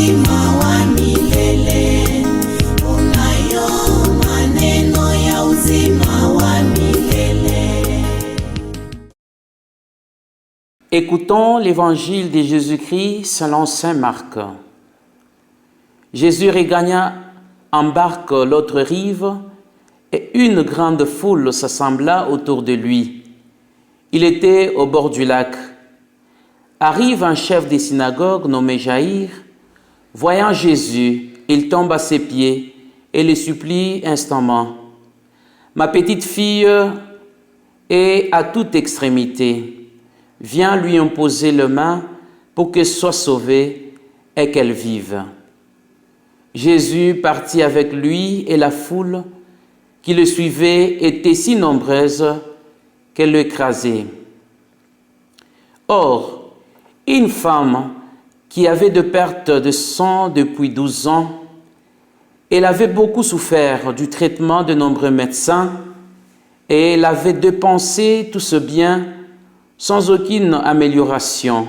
uzima wa milele. Unayo maneno ya uzima wa milele. Écoutons l'évangile de Jésus-Christ selon saint Marc. Jésus regagna en barque l'autre rive et une grande foule s'assembla autour de lui. Il était au bord du lac. Arrive un chef des synagogues nommé Jaïr. Voyant Jésus, il tombe à ses pieds et le supplie instamment. « Ma petite fille est à toute extrémité. Viens lui imposer les mains pour qu'elle soit sauvée et qu'elle vive. » Jésus partit avec lui et la foule qui le suivait était si nombreuse qu'elle l'écrasait. Or, une femme qui avait de perte de sang depuis 12 ans, elle avait beaucoup souffert du traitement de nombreux médecins et elle avait dépensé tout ce bien sans aucune amélioration.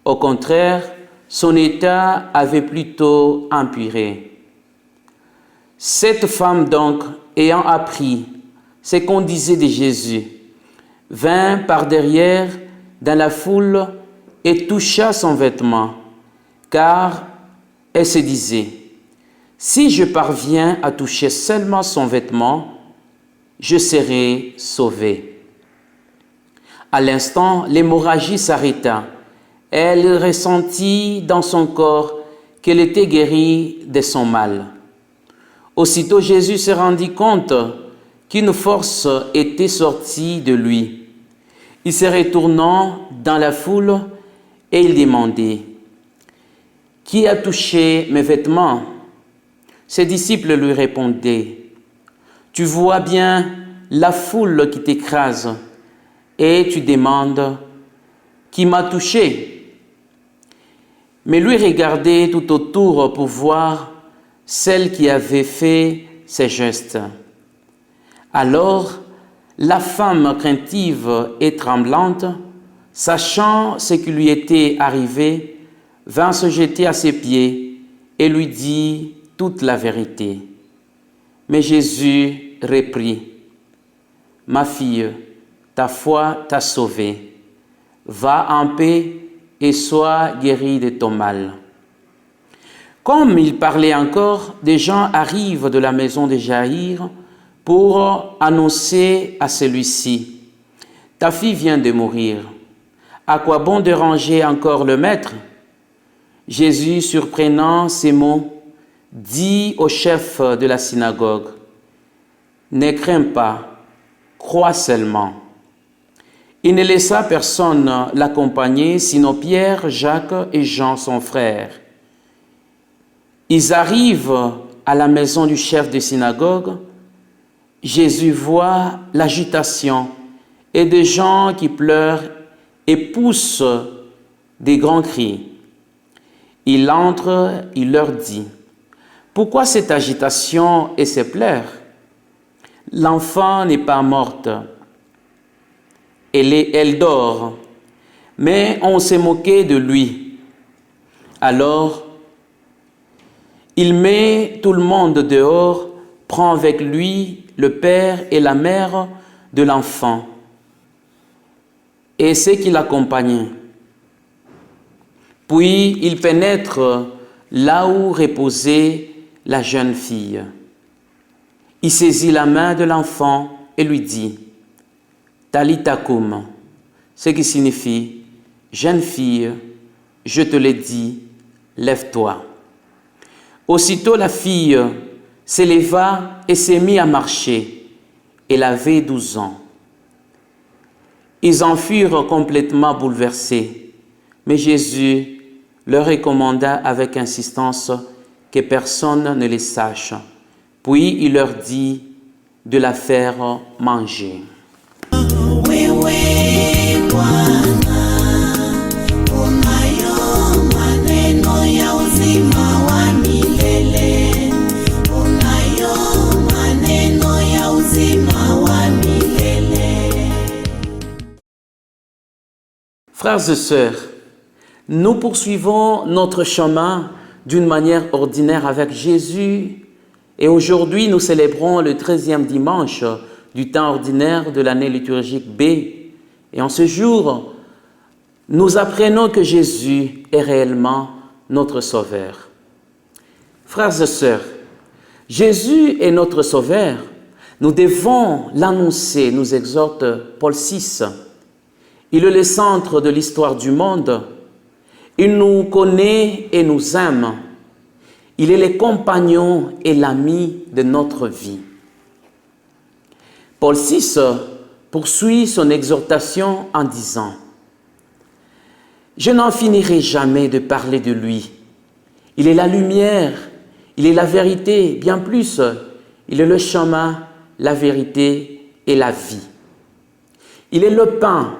Au contraire, son état avait plutôt empiré. Cette femme donc, ayant appris ce qu'on disait de Jésus, vint par derrière dans la foule et toucha son vêtement, car elle se disait, « Si je parviens à toucher seulement son vêtement, je serai sauvée. » À l'instant, l'hémorragie s'arrêta. Elle ressentit dans son corps qu'elle était guérie de son mal. Aussitôt Jésus se rendit compte qu'une force était sortie de lui. Il se retournant dans la foule et il demandait « Qui a touché mes vêtements ?» Ses disciples lui répondaient « Tu vois bien la foule qui t'écrase et tu demandes « Qui m'a touché ?» Mais lui regardait tout autour pour voir celle qui avait fait ces gestes. Alors, la femme craintive et tremblante, sachant ce qui lui était arrivé, vint se jeter à ses pieds et lui dit toute la vérité. Mais Jésus reprit, « Ma fille, ta foi t'a sauvée. Va en paix et sois guérie de ton mal. » Comme il parlait encore, des gens arrivent de la maison de Jaïr pour annoncer à celui-ci, « Ta fille vient de mourir. À quoi bon déranger encore le maître ?» Jésus, surprenant ces mots, dit au chef de la synagogue, « Ne crains pas, crois seulement. » Il ne laissa personne l'accompagner, sinon Pierre, Jacques et Jean, son frère. Ils arrivent à la maison du chef de synagogue. Jésus voit l'agitation et des gens qui pleurent et poussent des grands cris. Il entre, il leur dit, « Pourquoi cette agitation et ces pleurs? L'enfant n'est pas morte. Elle dort, mais on s'est moqué de lui. » Alors, il met tout le monde dehors, prend avec lui le père et la mère de l'enfant et ceux qui l'accompagnaient. Puis il pénètre là où reposait la jeune fille. Il saisit la main de l'enfant et lui dit, « Talita koum », ce qui signifie « Jeune fille, je te l'ai dit, lève-toi ». Aussitôt la fille s'éleva et s'est mise à marcher. Elle avait 12 ans. Ils en furent complètement bouleversés, mais Jésus leur recommanda avec insistance que personne ne les sache. Puis il leur dit de la faire manger. Frères et sœurs, nous poursuivons notre chemin d'une manière ordinaire avec Jésus. Et aujourd'hui, nous célébrons le 13e dimanche du temps ordinaire de l'année liturgique B. Et en ce jour, nous apprenons que Jésus est réellement notre Sauveur. Frères et sœurs, Jésus est notre Sauveur. Nous devons l'annoncer, nous exhorte Paul VI. Il est le centre de l'histoire du monde. Il nous connaît et nous aime. Il est le compagnon et l'ami de notre vie. Paul VI poursuit son exhortation en disant « Je n'en finirai jamais de parler de lui. Il est la lumière, il est la vérité, bien plus, il est le chemin, la vérité et la vie. Il est le pain,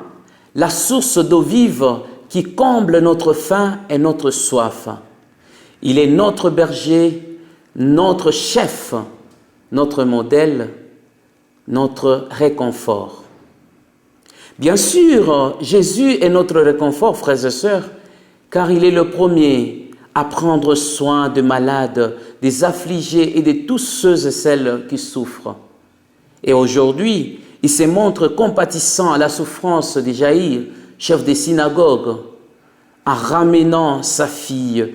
la source d'eau vive qui comble notre faim et notre soif. Il est notre berger, notre chef, notre modèle, notre réconfort. » Bien sûr, Jésus est notre réconfort, frères et sœurs, car il est le premier à prendre soin des malades, des affligés et de tous ceux et celles qui souffrent. Et aujourd'hui, il se montre compatissant à la souffrance de Jaïr, chef des synagogues, en ramenant sa fille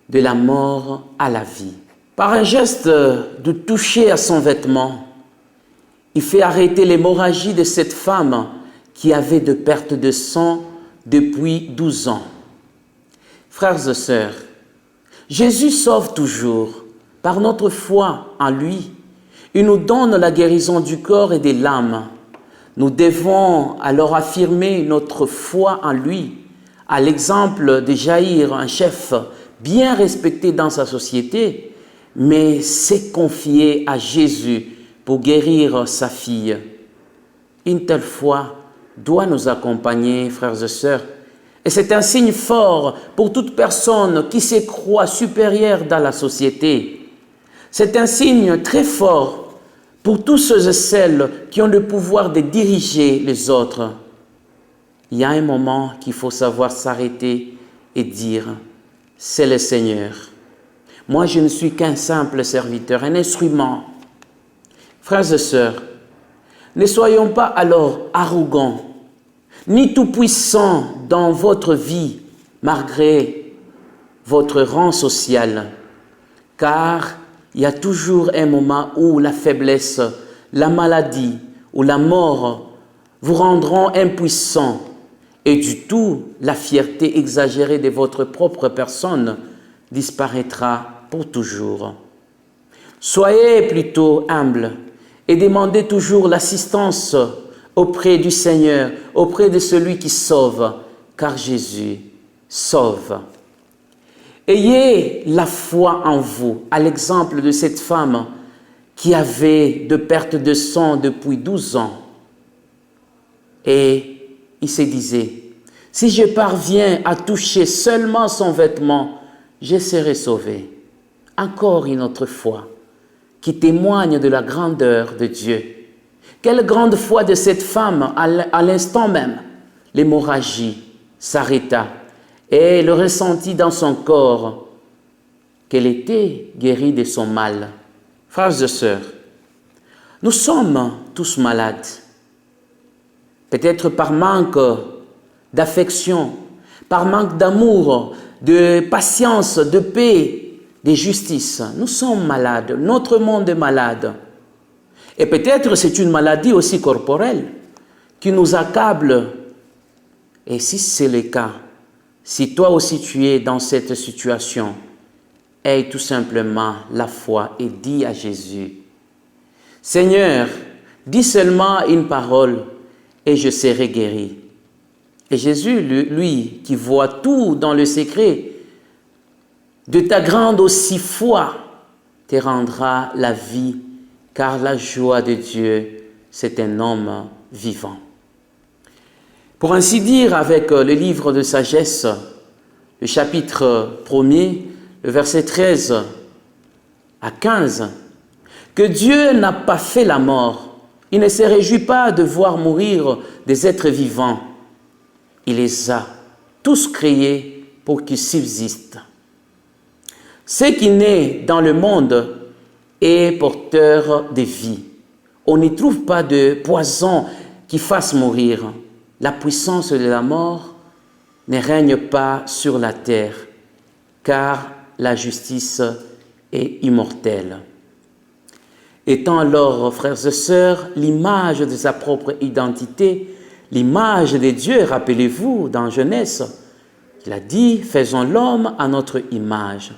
de la mort à la vie. Par un geste de toucher à son vêtement, il fait arrêter l'hémorragie de cette femme qui avait de perte de sang depuis 12 ans. Frères et sœurs, Jésus sauve toujours. Par notre foi en lui, il nous donne la guérison du corps et de l'âme. Nous devons alors affirmer notre foi en lui, à l'exemple de Jaïr, un chef bien respecté dans sa société, mais s'est confié à Jésus pour guérir sa fille. Une telle foi doit nous accompagner, frères et sœurs, et c'est un signe fort pour toute personne qui se croit supérieure dans la société. C'est un signe très fort pour tous ceux et celles qui ont le pouvoir de diriger les autres. Il y a un moment qu'il faut savoir s'arrêter et dire « C'est le Seigneur. Moi, je ne suis qu'un simple serviteur, un instrument. » Frères et sœurs, ne soyons pas alors arrogants, ni tout-puissants dans votre vie, malgré votre rang social, car il y a toujours un moment où la faiblesse, la maladie ou la mort vous rendront impuissants et du tout, la fierté exagérée de votre propre personne disparaîtra pour toujours. Soyez plutôt humbles et demandez toujours l'assistance auprès du Seigneur, auprès de celui qui sauve, car Jésus sauve. Ayez la foi en vous, à l'exemple de cette femme qui avait de perte de sang depuis 12 ans. Et il se disait, si je parviens à toucher seulement son vêtement, je serai sauvé. Encore une autre foi qui témoigne de la grandeur de Dieu. Quelle grande foi de cette femme, à l'instant même, l'hémorragie s'arrêta et elle ressentit dans son corps qu'elle était guérie de son mal. Frères et sœurs, nous sommes tous malades. Peut-être par manque d'affection, par manque d'amour, de patience, de paix, de justice. Nous sommes malades, notre monde est malade. Et peut-être c'est une maladie aussi corporelle qui nous accable. Et si c'est le cas, si toi aussi tu es dans cette situation, aie tout simplement la foi et dis à Jésus, « Seigneur, dis seulement une parole et je serai guéri. » Et Jésus, lui, qui voit tout dans le secret, de ta grande aussi foi, te rendra la vie, car la joie de Dieu, c'est un homme vivant. Pour ainsi dire, avec le livre de sagesse, le chapitre 1er, le verset 13 à 15, que Dieu n'a pas fait la mort, il ne se réjouit pas de voir mourir des êtres vivants. Il les a tous créés pour qu'ils subsistent. Ce qui naît dans le monde est porteur de vie. On n'y trouve pas de poison qui fasse mourir. La puissance de la mort ne règne pas sur la terre, car la justice est immortelle. Étant alors, frères et sœurs, l'image de sa propre identité, l'image de Dieu, rappelez-vous, dans Genèse, il a dit, faisons l'homme à notre image.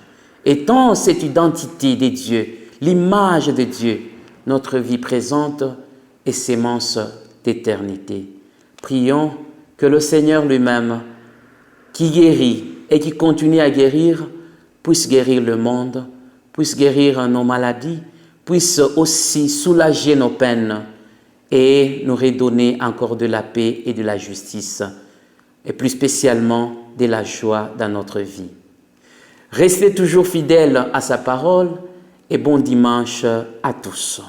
Étant cette identité de Dieu, l'image de Dieu, notre vie présente est sémence d'éternité. Prions que le Seigneur lui-même, qui guérit et qui continue à guérir, puisse guérir le monde, puisse guérir nos maladies, puisse aussi soulager nos peines et nous redonner encore de la paix et de la justice, et plus spécialement de la joie dans notre vie. Restez toujours fidèles à sa parole et bon dimanche à tous.